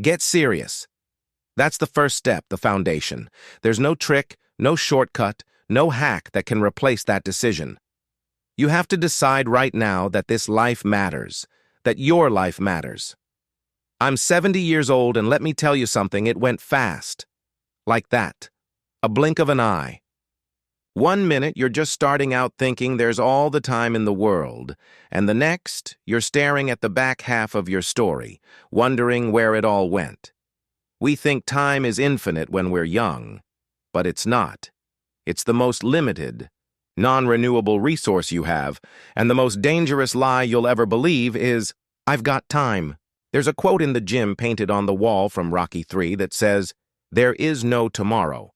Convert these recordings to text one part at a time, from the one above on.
Get serious. That's the first step, the foundation. There's no trick, no shortcut, no hack that can replace that decision. You have to decide right now that this life matters, that your life matters. I'm 70 years old, and let me tell you something, it went fast. Like that. A blink of an eye. 1 minute, you're just starting out thinking there's all the time in the world, and the next, you're staring at the back half of your story, wondering where it all went. We think time is infinite when we're young, but it's not. It's the most limited, non-renewable resource you have, and the most dangerous lie you'll ever believe is, "I've got time." There's a quote in the gym painted on the wall from Rocky III that says, "There is no tomorrow."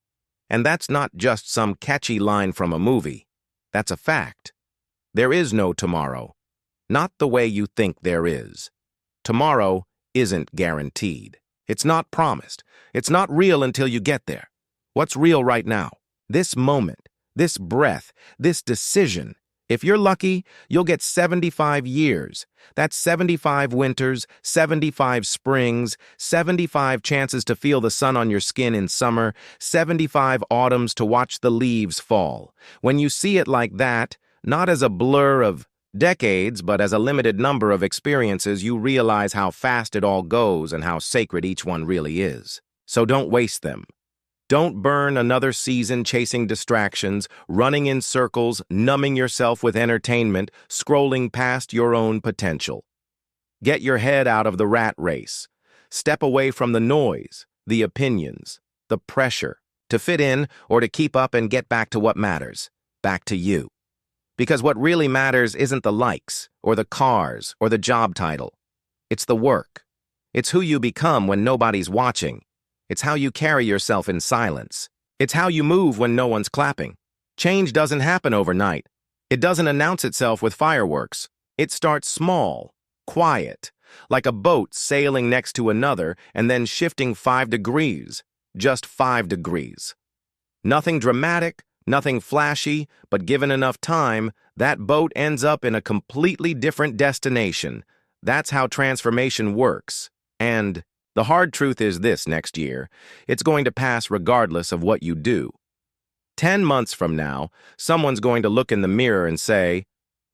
And that's not just some catchy line from a movie. That's a fact. There is no tomorrow. Not the way you think there is. Tomorrow isn't guaranteed. It's not promised. It's not real until you get there. What's real right now? This moment, this breath, this decision. If you're lucky, you'll get 75 years. That's 75 winters, 75 springs, 75 chances to feel the sun on your skin in summer, 75 autumns to watch the leaves fall. When you see it like that, not as a blur of decades, but as a limited number of experiences, you realize how fast it all goes and how sacred each one really is. So don't waste them. Don't burn another season chasing distractions, running in circles, numbing yourself with entertainment, scrolling past your own potential. Get your head out of the rat race. Step away from the noise, the opinions, the pressure, to fit in or to keep up and get back to what matters, back to you. Because what really matters isn't the likes, or the cars, or the job title. It's the work. It's who you become when nobody's watching. It's how you carry yourself in silence. It's how you move when no one's clapping. Change doesn't happen overnight. It doesn't announce itself with fireworks. It starts small, quiet, like a boat sailing next to another and then shifting 5 degrees, just 5 degrees. Nothing dramatic, nothing flashy, but given enough time, that boat ends up in a completely different destination. That's how transformation works. And the hard truth is this: next year, it's going to pass regardless of what you do. 10 months from now, someone's going to look in the mirror and say,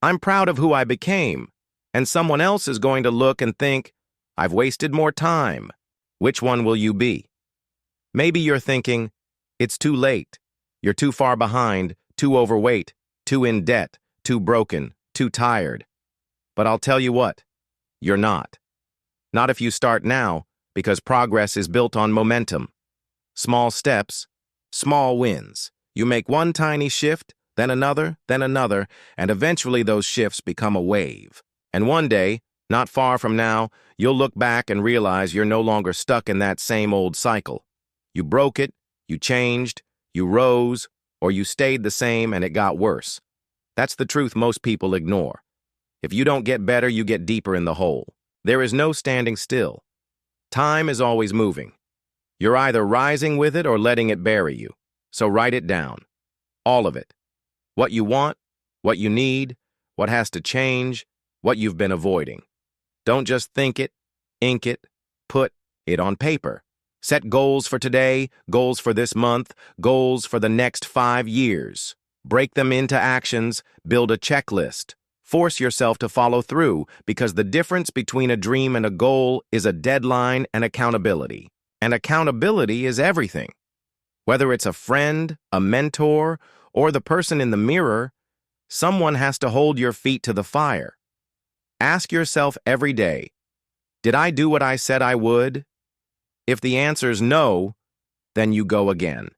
"I'm proud of who I became." And someone else is going to look and think, "I've wasted more time." Which one will you be? Maybe you're thinking, "It's too late. You're too far behind, too overweight, too in debt, too broken, too tired." But I'll tell you what, you're not. Not if you start now, because progress is built on momentum. Small steps, small wins. You make one tiny shift, then another, and eventually those shifts become a wave. And one day, not far from now, you'll look back and realize you're no longer stuck in that same old cycle. You broke it, you changed, you rose, or you stayed the same and it got worse. That's the truth most people ignore. If you don't get better, you get deeper in the hole. There is no standing still. Time is always moving. You're either rising with it or letting it bury you. So write it down. All of it. What you want, what you need, what has to change, what you've been avoiding. Don't just think it, ink it, put it on paper. Set goals for today, goals for this month, goals for the next 5 years. Break them into actions, build a checklist. Force yourself to follow through, because the difference between a dream and a goal is a deadline and accountability. And accountability is everything. Whether it's a friend, a mentor, or the person in the mirror, someone has to hold your feet to the fire. Ask yourself every day, did I do what I said I would? If the answer's no, then you go again.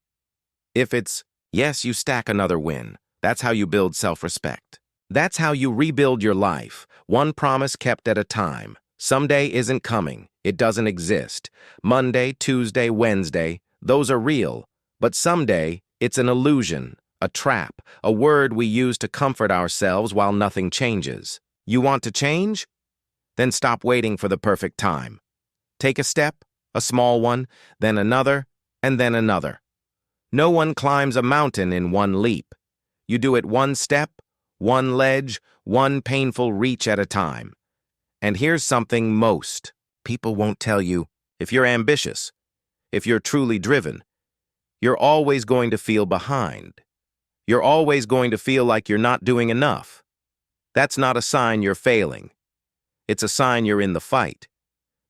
If it's yes, you stack another win. That's how you build self-respect. That's how you rebuild your life, one promise kept at a time. Someday isn't coming. It doesn't exist. Monday, Tuesday, Wednesday, those are real. But someday, it's an illusion, a trap, a word we use to comfort ourselves while nothing changes. You want to change? Then stop waiting for the perfect time. Take a step, a small one, then another, and then another. No one climbs a mountain in one leap. You do it one step, one ledge, one painful reach at a time. And here's something most people won't tell you: if you're ambitious, if you're truly driven, you're always going to feel behind. You're always going to feel like you're not doing enough. That's not a sign you're failing. It's a sign you're in the fight.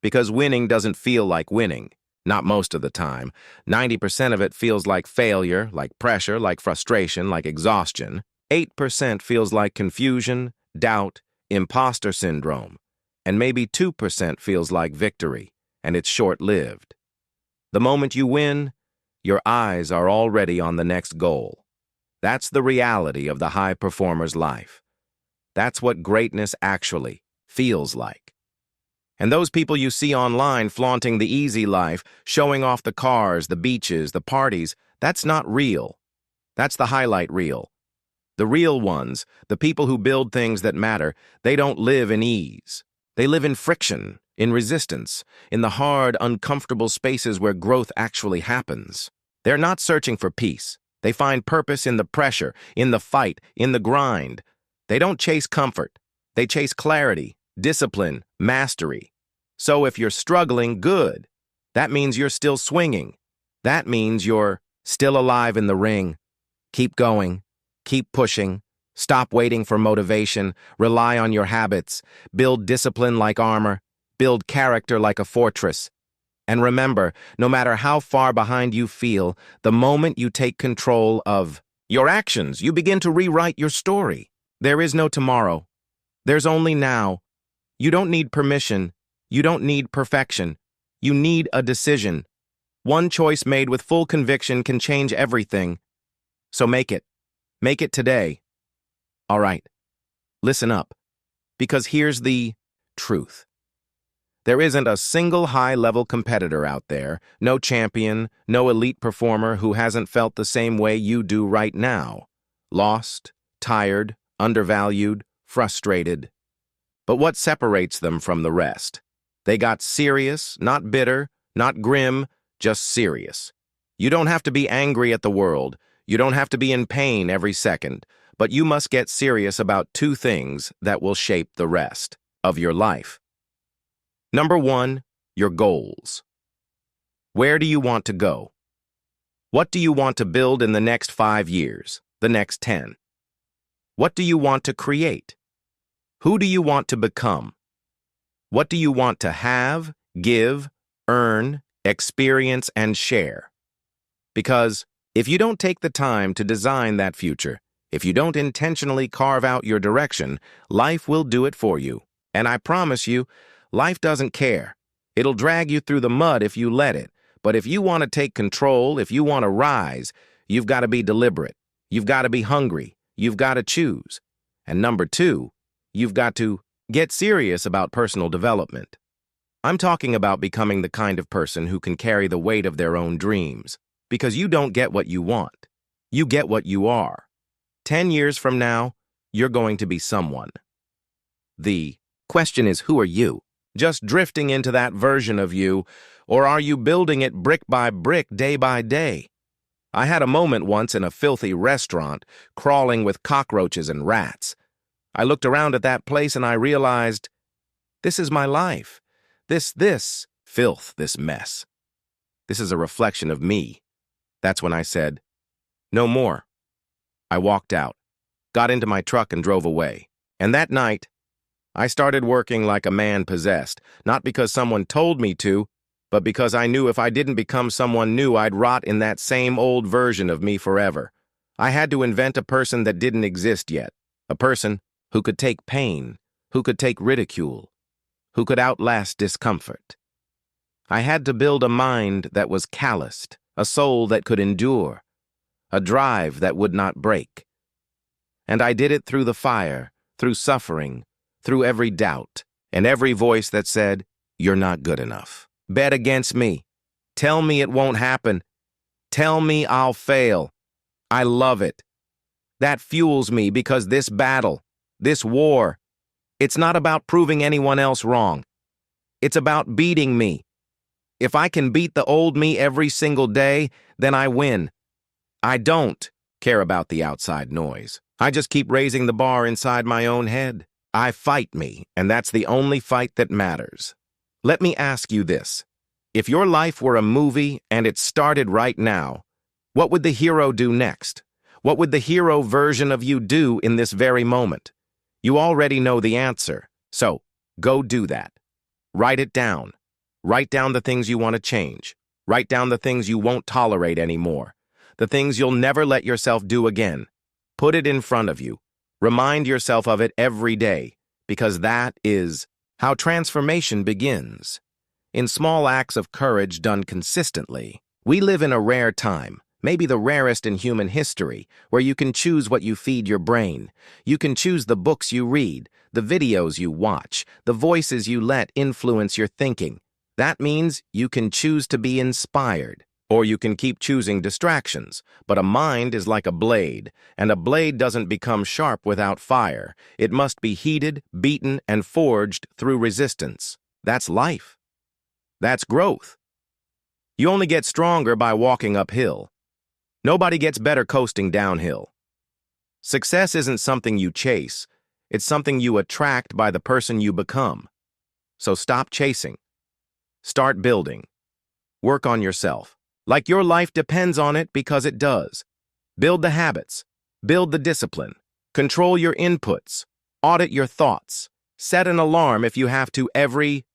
Because winning doesn't feel like winning. Not most of the time. 90% of it feels like failure, like pressure, like frustration, like exhaustion. 8% feels like confusion, doubt, imposter syndrome. And maybe 2% feels like victory, and it's short-lived. The moment you win, your eyes are already on the next goal. That's the reality of the high performer's life. That's what greatness actually feels like. And those people you see online flaunting the easy life, showing off the cars, the beaches, the parties, that's not real. That's the highlight reel. The real ones, the people who build things that matter, they don't live in ease. They live in friction, in resistance, in the hard, uncomfortable spaces where growth actually happens. They're not searching for peace. They find purpose in the pressure, in the fight, in the grind. They don't chase comfort. They chase clarity, discipline, mastery. So if you're struggling, good. That means you're still swinging. That means you're still alive in the ring. Keep going. Keep pushing. Stop waiting for motivation. Rely on your habits. Build discipline like armor. Build character like a fortress. And remember, no matter how far behind you feel, the moment you take control of your actions, you begin to rewrite your story. There is no tomorrow. There's only now. You don't need permission. You don't need perfection. You need a decision. One choice made with full conviction can change everything. So make it. Make it today. All right, listen up, because here's the truth. There isn't a single high-level competitor out there, no champion, no elite performer who hasn't felt the same way you do right now. Lost, tired, undervalued, frustrated. But what separates them from the rest? They got serious, not bitter, not grim, just serious. You don't have to be angry at the world. You don't have to be in pain every second. But you must get serious about two things that will shape the rest of your life. Number one, your goals. Where do you want to go? What do you want to build in the next 5 years, the next 10? What do you want to create? Who do you want to become? What do you want to have, give, earn, experience, and share? Because if you don't take the time to design that future, if you don't intentionally carve out your direction, life will do it for you. And I promise you, life doesn't care. It'll drag you through the mud if you let it. But if you want to take control, if you want to rise, you've got to be deliberate. You've got to be hungry. You've got to choose. And number two, you've got to get serious about personal development. I'm talking about becoming the kind of person who can carry the weight of their own dreams. Because you don't get what you want. You get what you are. 10 years from now, you're going to be someone. The question is, who are you? Just drifting into that version of you, or are you building it brick by brick, day by day? I had a moment once in a filthy restaurant, crawling with cockroaches and rats. I looked around at that place and I realized, this is my life. This filth, this mess. This is a reflection of me. That's when I said, no more. I walked out, got into my truck and drove away. And that night, I started working like a man possessed, not because someone told me to, but because I knew if I didn't become someone new, I'd rot in that same old version of me forever. I had to invent a person that didn't exist yet, a person who could take pain, who could take ridicule, who could outlast discomfort. I had to build a mind that was calloused, a soul that could endure, a drive that would not break. And I did it through the fire, through suffering, through every doubt, and every voice that said, you're not good enough. Bet against me. Tell me it won't happen. Tell me I'll fail. I love it. That fuels me because this battle, this war, it's not about proving anyone else wrong. It's about beating me. If I can beat the old me every single day, then I win. I don't care about the outside noise. I just keep raising the bar inside my own head. I fight me, and that's the only fight that matters. Let me ask you this. If your life were a movie and it started right now, what would the hero do next? What would the hero version of you do in this very moment? You already know the answer, so go do that. Write it down. Write down the things you want to change. Write down the things you won't tolerate anymore. The things you'll never let yourself do again. Put it in front of you. Remind yourself of it every day, because that is how transformation begins. In small acts of courage done consistently. We live in a rare time, maybe the rarest in human history, where you can choose what you feed your brain. You can choose the books you read, the videos you watch, the voices you let influence your thinking. That means you can choose to be inspired, or you can keep choosing distractions. But a mind is like a blade, and a blade doesn't become sharp without fire. It must be heated, beaten, and forged through resistance. That's life. That's growth. You only get stronger by walking uphill. Nobody gets better coasting downhill. Success isn't something you chase. It's something you attract by the person you become. So stop chasing. Start building. Work on yourself. Like your life depends on it, because it does. Build the habits. Build the discipline. Control your inputs. Audit your thoughts. Set an alarm if you have to every